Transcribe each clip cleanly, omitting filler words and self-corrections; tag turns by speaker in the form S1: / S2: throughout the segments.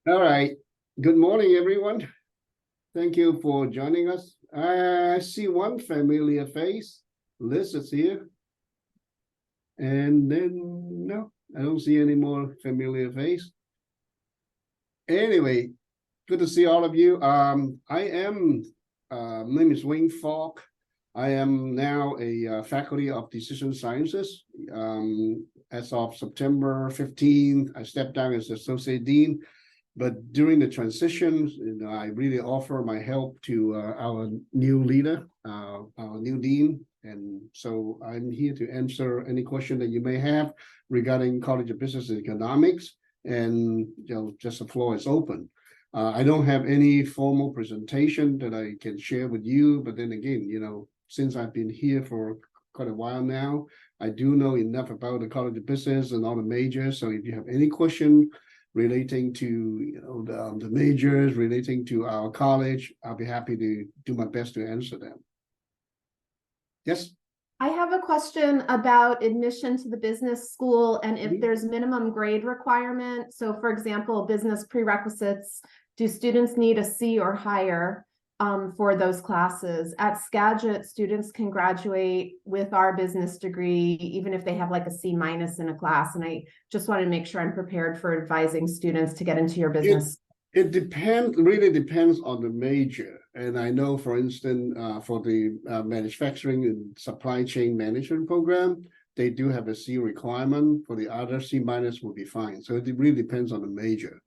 S1: All right. Good morning, everyone. Thank you for joining us. I see one familiar face. Liz is here. And then, no, I don't see any more familiar face. Anyway, good to see all of you. Name is Wing Fok. I am now a faculty of decision sciences. As of September 15th, I stepped down as associate dean. But during the transition, I really offer my help to our new leader, our new dean. And so I'm here to answer any question that you may have regarding College of Business and Economics. And just the floor is open. I don't have any formal presentation that I can share with you. But then again, since I've been here for quite a while now, I do know enough about the College of Business and all the majors. So if you have any question relating to the majors, relating to our college, I'll be happy to do my best to answer them. Yes?
S2: I have a question about admission to the business school and if there's minimum grade requirement. So for example, business prerequisites, do students need a C or higher for those classes? At Skagit, students can graduate with our business degree, even if they have like a C- in a class. And I just want to make sure I'm prepared for advising students to get into your business.
S1: It really depends on the major. And I know, for instance, for the manufacturing and supply chain management program, they do have a C requirement. For the other, C- will be fine. So it really depends on the major.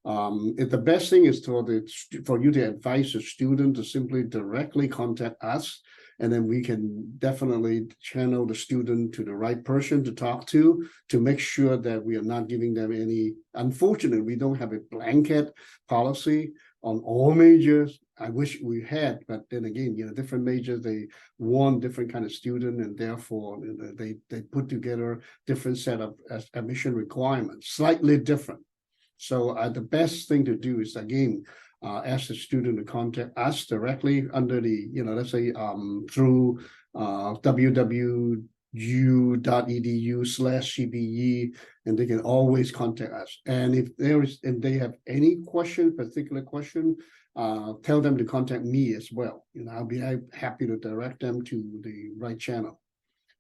S1: The best thing is for you to advise the student to simply directly contact us, and then we can definitely channel the student to the right person to talk to make sure that we are not giving them any. Unfortunately, we don't have a blanket policy on all majors. I wish we had, but then again, different majors, they want different kind of student, and therefore they put together different set of admission requirements, slightly different. So the best thing to do is, again, ask the student to contact us directly under the, let's say through www.edu.edu/CBE, and they can always contact us. And if they have any particular question, tell them to contact me as well. I'll be happy to direct them to the right channel.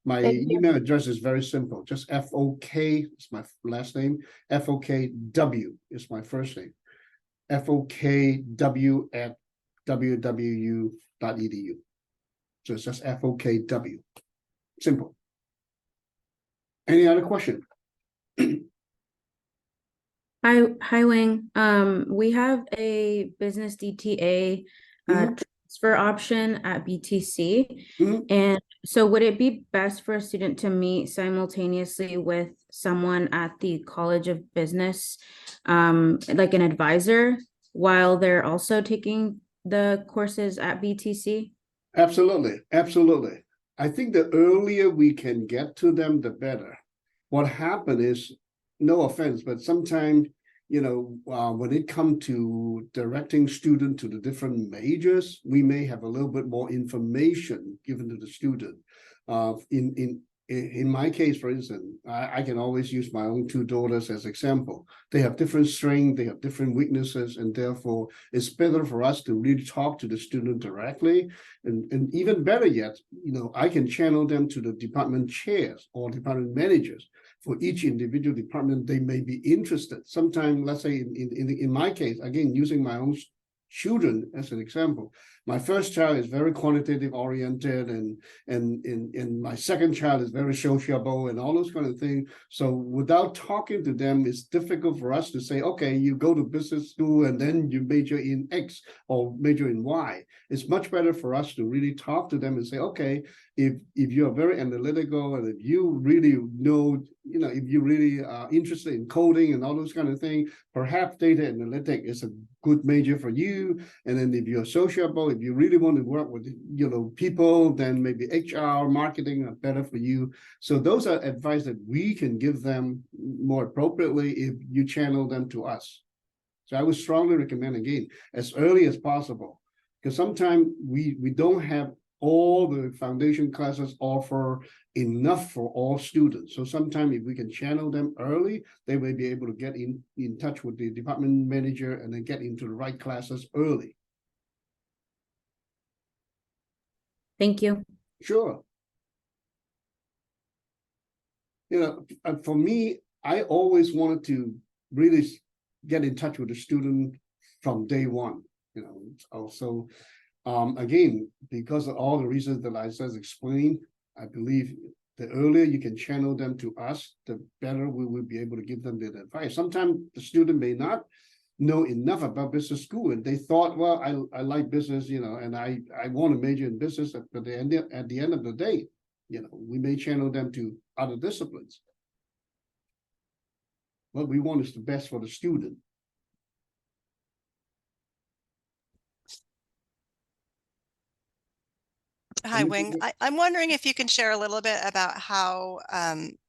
S1: My email address is very simple. Just FOK is my last name. FOKW is my first name. FOKW@wwu.edu. So it's just FOKW. Simple. Any other question?
S3: Hi, Wing. We have a business DTA transfer option at BTC. And so would it be best for a student to meet simultaneously with someone at the College of Business, like an advisor, while they're also taking the courses at BTC?
S1: Absolutely. Absolutely. I think the earlier we can get to them, the better. What happened is, no offense, but sometimes, when it comes to directing students to the different majors, we may have a little bit more information given to the student. In my case, for instance, I can always use my own two daughters as example. They have different strengths, they have different weaknesses, and therefore it's better for us to really talk to the student directly. And even better yet, I can channel them to the department chairs or department managers. For each individual department, they may be interested. Sometimes, let's say in my case, again, using my own children as an example, my first child is very quantitative oriented, and my second child is very sociable and all those kind of things. So without talking to them, it's difficult for us to say, okay, you go to business school and then you major in X or major in Y. It's much better for us to really talk to them and say, okay, if you're very analytical and if you really know, if you really are interested in coding and all those kind of things, perhaps data analytics is a good major for you. And then if you're sociable, if you really want to work with people, then maybe HR, marketing are better for you. So those are advice that we can give them more appropriately if you channel them to us. So I would strongly recommend, again, as early as possible, because sometimes we don't have all the foundation classes offer enough for all students. So sometimes if we can channel them early, they may be able to get in touch with the department manager and then get into the right classes early.
S3: Thank you.
S1: Sure. For me, I always wanted to really get in touch with the student from day one. Also, again, because of all the reasons that I just explained, I believe the earlier you can channel them to us, the better we will be able to give them the advice. Sometimes the student may not know enough about business school, and they thought, well, I like business, and I want to major in business. But at the end of the day, we may channel them to other disciplines. What we want is the best for the student.
S4: Hi, Wing. I'm wondering if you can share a little bit about how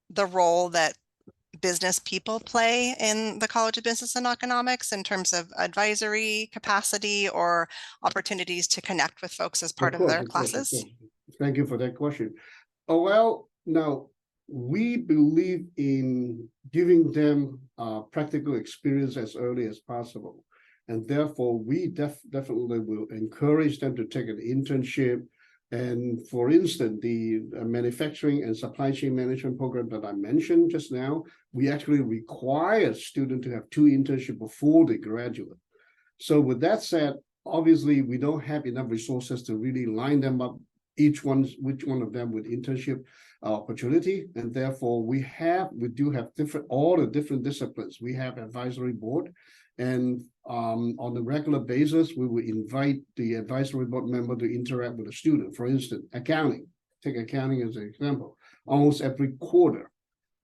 S4: the role that business people play in the College of Business and Economics in terms of advisory capacity or opportunities to connect with folks as part of their classes.
S1: Thank you for that question. Oh, well, now we believe in giving them practical experience as early as possible. And therefore, we definitely will encourage them to take an internship. And for instance, the manufacturing and supply chain management program that I mentioned just now, we actually require students to have 2 internships before they graduate. So with that said, obviously, we don't have enough resources to really line them up, which one of them with internship opportunity. And therefore, we do have all the different disciplines. We have advisory board. And on a regular basis, we will invite the advisory board member to interact with the student. For instance, accounting. Take accounting as an example. Almost every quarter,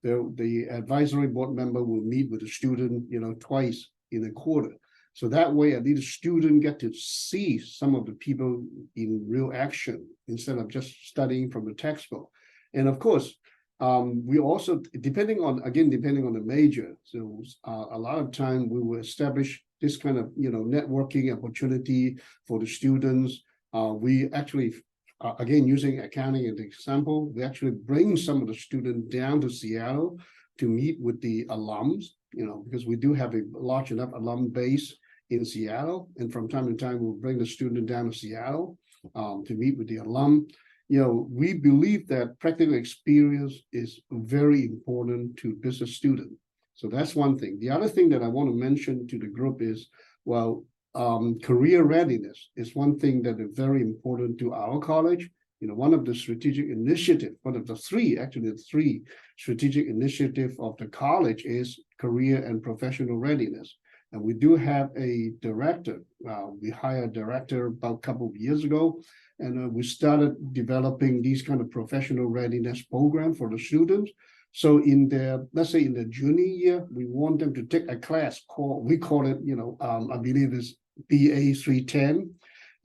S1: the advisory board member will meet with the student, twice in a quarter. So that way, at least the student get to see some of the people in real action instead of just studying from the textbook. And of course, we also, depending on the major, so a lot of time we will establish this kind of networking opportunity for the students. We actually, again, using accounting as an example, we actually bring some of the students down to Seattle to meet with the alums, because we do have a large enough alum base in Seattle, and from time to time we'll bring the student down to Seattle to meet with the alum. We believe that practical experience is very important to business students. So that's one thing. The other thing that I want to mention to the group is, career readiness is one thing that is very important to our college. One of the strategic initiatives, one of the three strategic initiatives of the college is career and professional readiness. And we do have a director. We hired a director about a couple of years ago, and we started developing these kind of professional readiness program for the students. So let's say in the junior year, we want them to take a class we call it, I believe it's BA 310.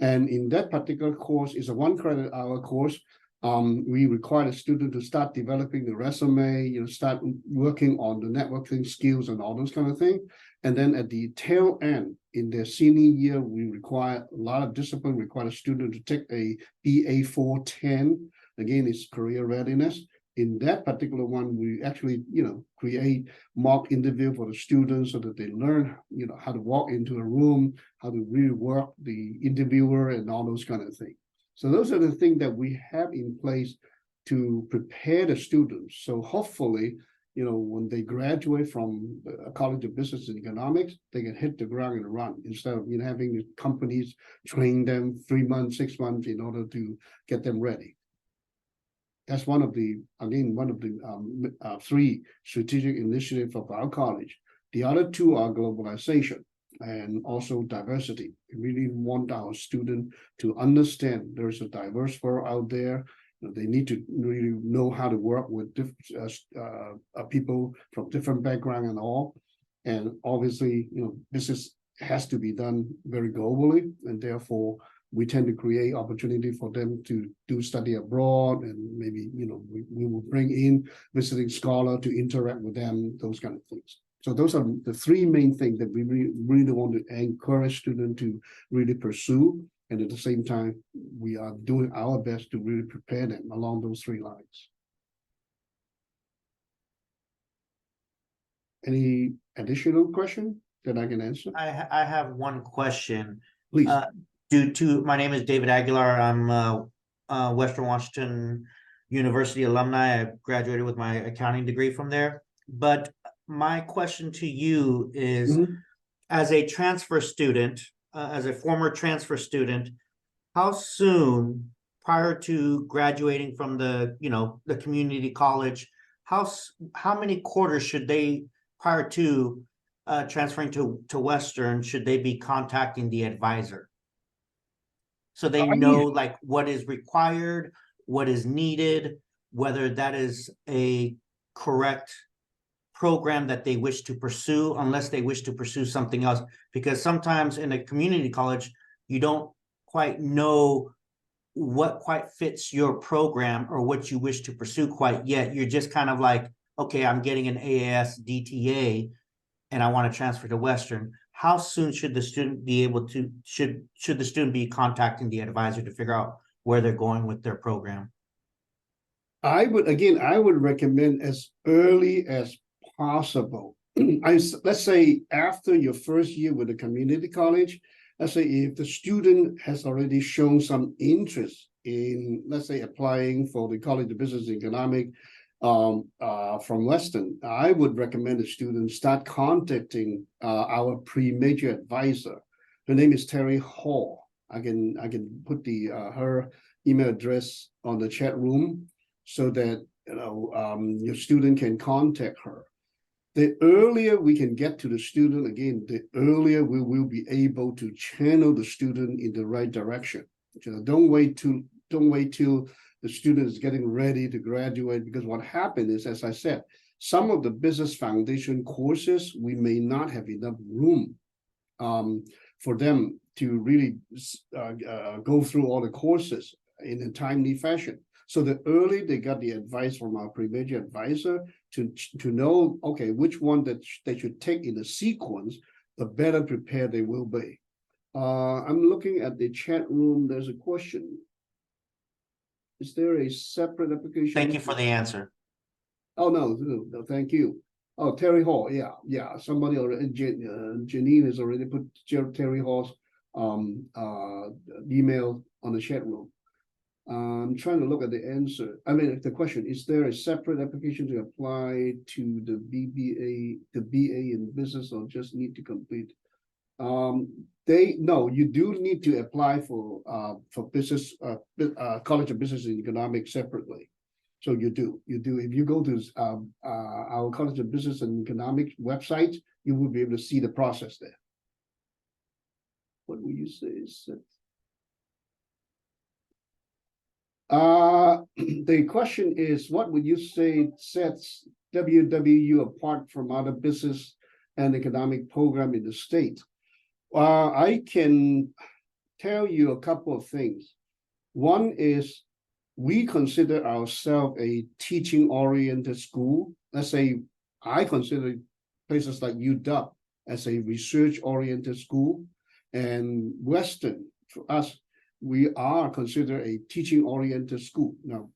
S1: And in that particular course, is a 1 credit hour course. We require the student to start developing the resume, start working on the networking skills and all those kind of things. And then at the tail end, in their senior year, we require a lot of discipline, require a student to take a BA 410. Again, it's career readiness. In that particular one, we actually, create mock interview for the students so that they learn, how to walk into a room, how to really work the interviewer and all those kind of things. So those are the things that we have in place to prepare the students. So hopefully, when they graduate from a College of Business and Economics, they can hit the ground and run instead of having the companies train them 3 months, 6 months in order to get them ready. That's one of the 3 strategic initiatives of our college. The other 2 are globalization and also diversity. We really want our students to understand there's a diverse world out there. They need to really know how to work with people from different backgrounds and all. And obviously, business has to be done very globally, and therefore we tend to create opportunity for them to do study abroad, and maybe we will bring in visiting scholar to interact with them, those kind of things. So those are the 3 main things that we really want to encourage students to really pursue. And at the same time, we are doing our best to really prepare them along those three lines. Any additional question that I can answer?
S5: I have one question.
S1: Please.
S5: My name is David Aguilar. I'm Western Washington University alumni. I graduated with my accounting degree from there. But my question to you is, as a transfer student, as a former transfer student, how soon prior to graduating from the community college, how many quarters should they, prior to transferring to Western, should they be contacting the advisor? So they know like what is required, what is needed, whether that is a correct program that they wish to pursue, unless they wish to pursue something else. Because sometimes in a community college, you don't quite know what quite fits your program or what you wish to pursue quite yet. You're just kind of like, okay, I'm getting an AAS DTA and I want to transfer to Western. How soon should the student be able to, should the student be contacting the advisor to figure out where they're going with their program?
S1: I would recommend as early as possible. Let's say after your first year with the community college, let's say if the student has already shown some interest in, let's say, applying for the College of Business and Economics from Western, I would recommend the student start contacting our pre-major advisor. Her name is Terry Hall. I can put her email address on the chat room so that your student can contact her. The earlier we can get to the student, again, the earlier we will be able to channel the student in the right direction. Don't wait till the student is getting ready to graduate, because what happened is, as I said, some of the business foundation courses, we may not have enough room for them to really go through all the courses in a timely fashion. So the early they got the advice from our pre-major advisor to know, okay, which one that they should take in the sequence, the better prepared they will be. I'm looking at the chat room. There's a question. Is there a separate application?
S5: Thank you for the answer.
S1: Oh, no, thank you. Oh, Terry Hall, yeah. Somebody already, Janine has already put Terry Hall's email on the chat room. I'm trying to look at the answer. I mean, the question, is there a separate application to apply to the BA in business, or just need to complete? No, you do need to apply for business, College of Business and Economics separately. So you do. If you go to our College of Business and Economics website, you will be able to see the process there. What will you say is that? The question is, what would you say sets WWU apart from other business and economic program in the state? I can tell you a couple of things. One is we consider ourselves a teaching-oriented school. Let's say I consider places like UW as a research-oriented school, and Western, for us, we are considered a teaching-oriented school. Now,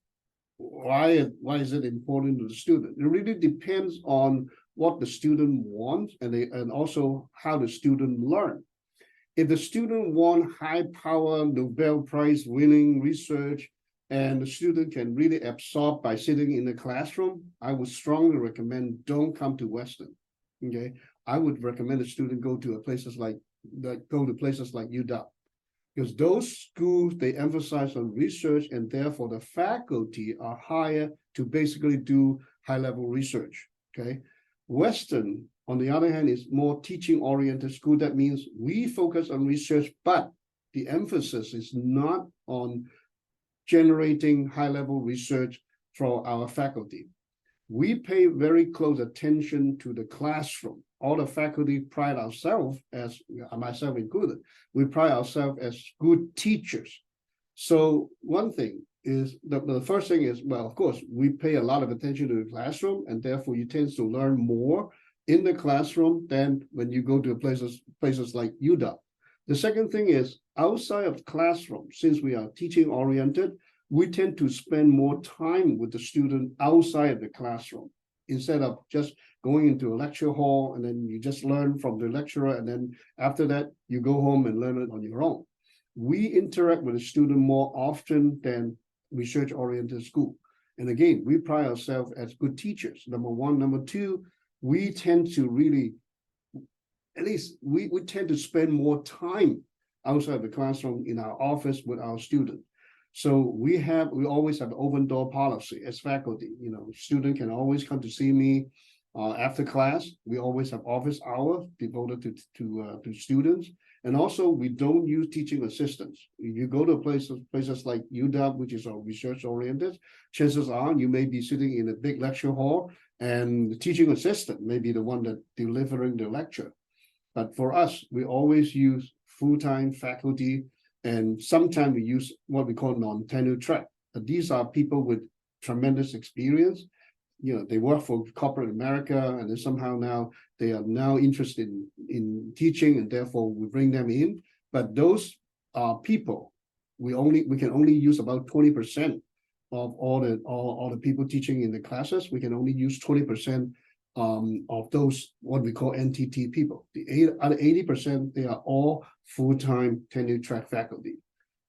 S1: why is it important to the student? It really depends on what the student wants and also how the student learn. If the student want high-power Nobel Prize winning research and the student can really absorb by sitting in the classroom, I would strongly recommend don't come to Western. Okay, I would recommend the student go to places like UW. Because those schools, they emphasize on research, and therefore the faculty are hired to basically do high-level research, okay? Western, on the other hand, is more teaching-oriented school. That means we focus on research, but the emphasis is not on generating high-level research for our faculty. We pay very close attention to the classroom. All the faculty pride ourselves, as myself included, we pride ourselves as good teachers. So one thing is, the first thing is, well, of course, we pay a lot of attention to the classroom, and therefore you tend to learn more in the classroom than when you go to places like UW. The second thing is outside of the classroom, since we are teaching oriented, we tend to spend more time with the student outside of the classroom instead of just going into a lecture hall and then you just learn from the lecturer and then after that you go home and learn it on your own. We interact with the student more often than research-oriented school. And again, we pride ourselves as good teachers, number one. Number two, we tend to really, at least we tend to spend more time outside the classroom in our office with our students. So we always have an open door policy as faculty. You know, student can always come to see me after class. We always have office hours devoted to students. And also, we don't use teaching assistants. If you go to places like UW, which is research oriented, chances are you may be sitting in a big lecture hall and the teaching assistant may be the one that delivering the lecture. But for us, we always use full-time faculty, and sometimes we use what we call non-tenure track. But these are people with tremendous experience. You know, they work for corporate America, and then somehow now they are now interested in teaching, and therefore we bring them in. But those people, we can only use about 20% of all the people teaching in the classes. We can only use 20% of those what we call NTT people. The other 80%, they are all full-time tenure track faculty.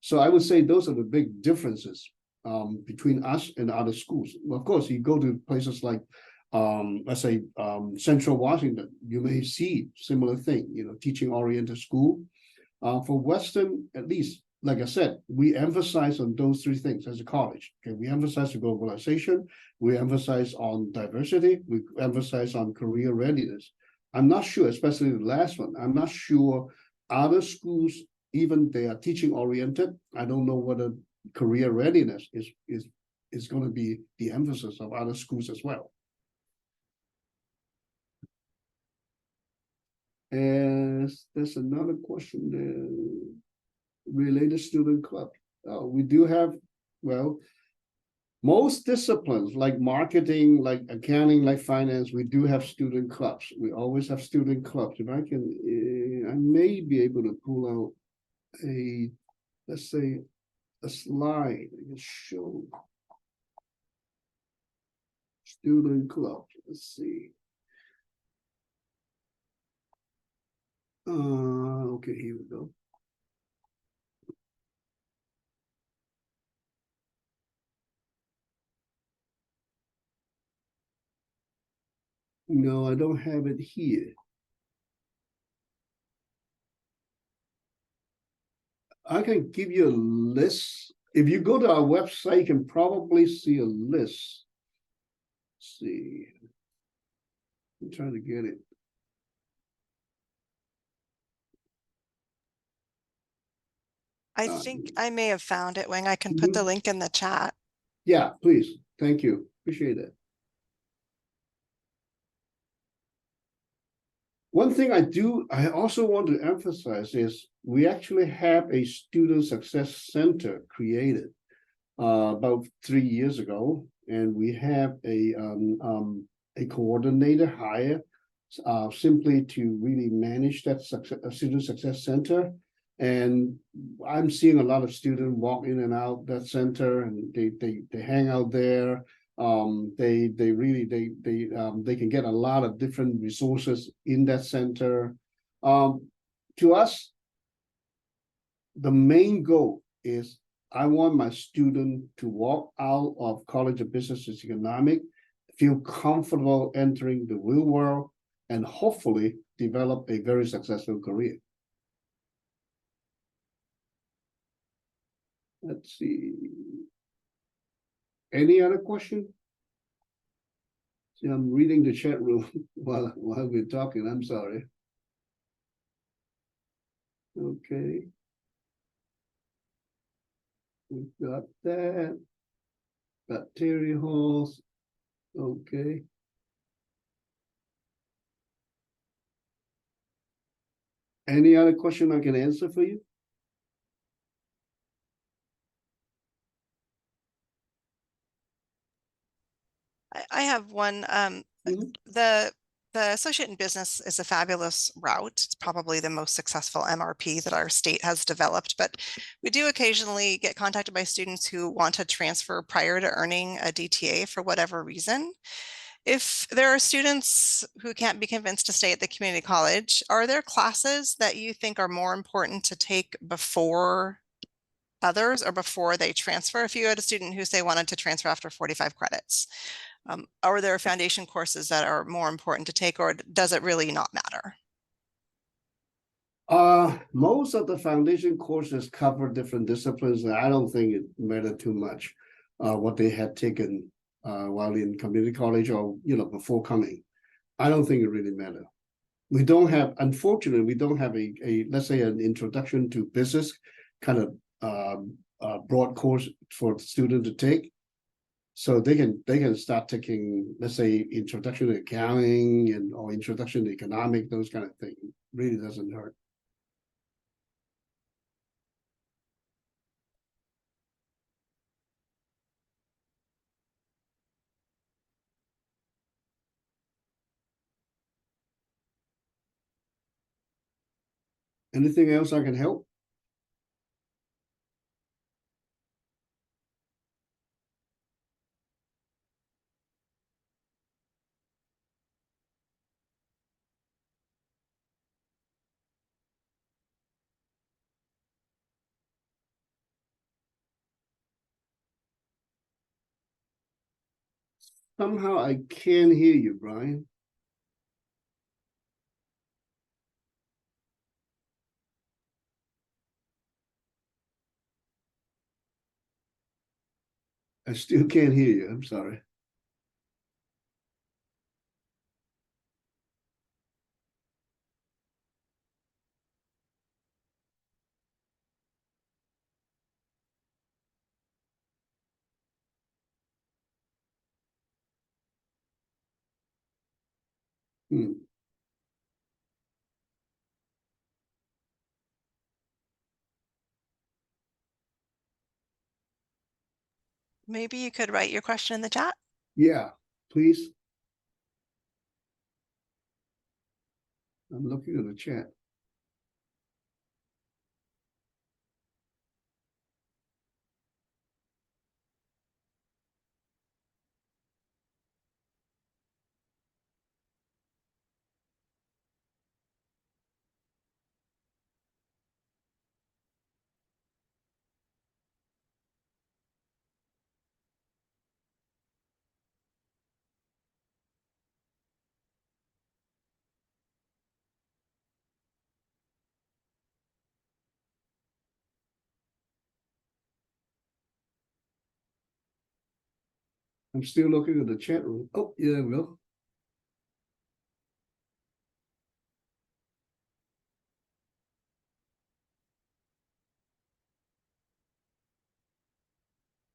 S1: So I would say those are the big differences between us and other schools. Of course, you go to places like let's say Central Washington, you may see similar thing, you know, teaching oriented school. For Western, at least, like I said, we emphasize on those three things as a college. Okay, we emphasize globalization, we emphasize on diversity, we emphasize on career readiness. I'm not sure, especially the last one, I'm not sure other schools, even they are teaching oriented. I don't know whether career readiness is going to be the emphasis of other schools as well. And there's another question there. Related student club. We do have, well, most disciplines like marketing, like accounting, like finance, we do have student clubs. We always have student clubs. If I can, I may be able to pull out let's say, a slide that show student clubs. Let's see. Okay, here we go. No, I don't have it here. I can give you a list. If you go to our website, you can probably see a list. Let's see. I'm trying to get it.
S4: I think I may have found it, Wing. I can put the link in the chat.
S1: Yeah, please. Thank you. Appreciate it. One thing I also want to emphasize is we actually have a student success center created about 3 years ago, and we have a coordinator hired simply to really manage that student success center. And I'm seeing a lot of students walk in and out that center, and they hang out there. They can get a lot of different resources in that center. To us, the main goal is I want my student to walk out of College of Business and Economics, feel comfortable entering the real world, and hopefully develop a very successful career. Let's see. Any other question? See, I'm reading the chat room while we're talking. I'm sorry. Okay. We've got that. Bacteria halls. Okay. Any other question I can answer for you?
S4: I have one.
S1: Mhm.
S4: The the associate in business is a fabulous route. It's probably the most successful MRP that our state has developed, but we do occasionally get contacted by students who want to transfer prior to earning a DTA for whatever reason. If there are students who can't be convinced to stay at the community college, are there classes that you think are more important to take before others or before they transfer? If you had a student who say wanted to transfer after 45 credits, are there foundation courses that are more important to take, or does it really not matter?
S1: Most of the foundation courses cover different disciplines, and I don't think it mattered too much what they had taken while in community college or before coming. I don't think it really mattered. We don't have, unfortunately, we don't have a let's say an introduction to business kind of broad course for the student to take. So they can start taking, let's say, introduction to accounting or introduction to economic, those kind of things. Really doesn't hurt. Anything else I can help? Somehow I can't hear you, Brian. I still can't hear you. I'm sorry.
S4: Maybe you could write your question in the chat.
S1: Yeah, please. I'm looking at the chat. I'm still looking at the chat room. Oh, yeah, there we go.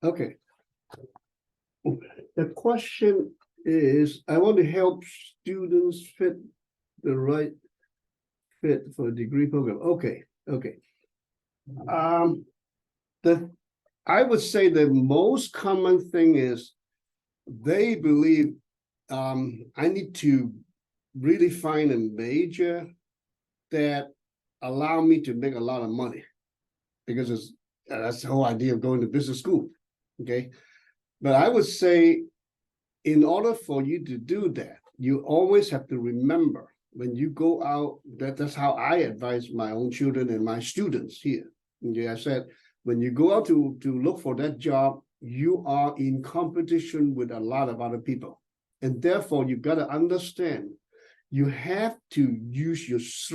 S1: Okay. The question is, I want to help students fit the right fit for a degree program. Okay. I would say the most common thing is they believe I need to really find a major that allow me to make a lot of money, because that's the whole idea of going to business school. Okay. But I would say, in order for you to do that, you always have to remember when you go out, that's how I advise my own children and my students here. Okay, I said, when you go out to look for that job, you are in competition with a lot of other people. And therefore, you got to understand, you have to use your strength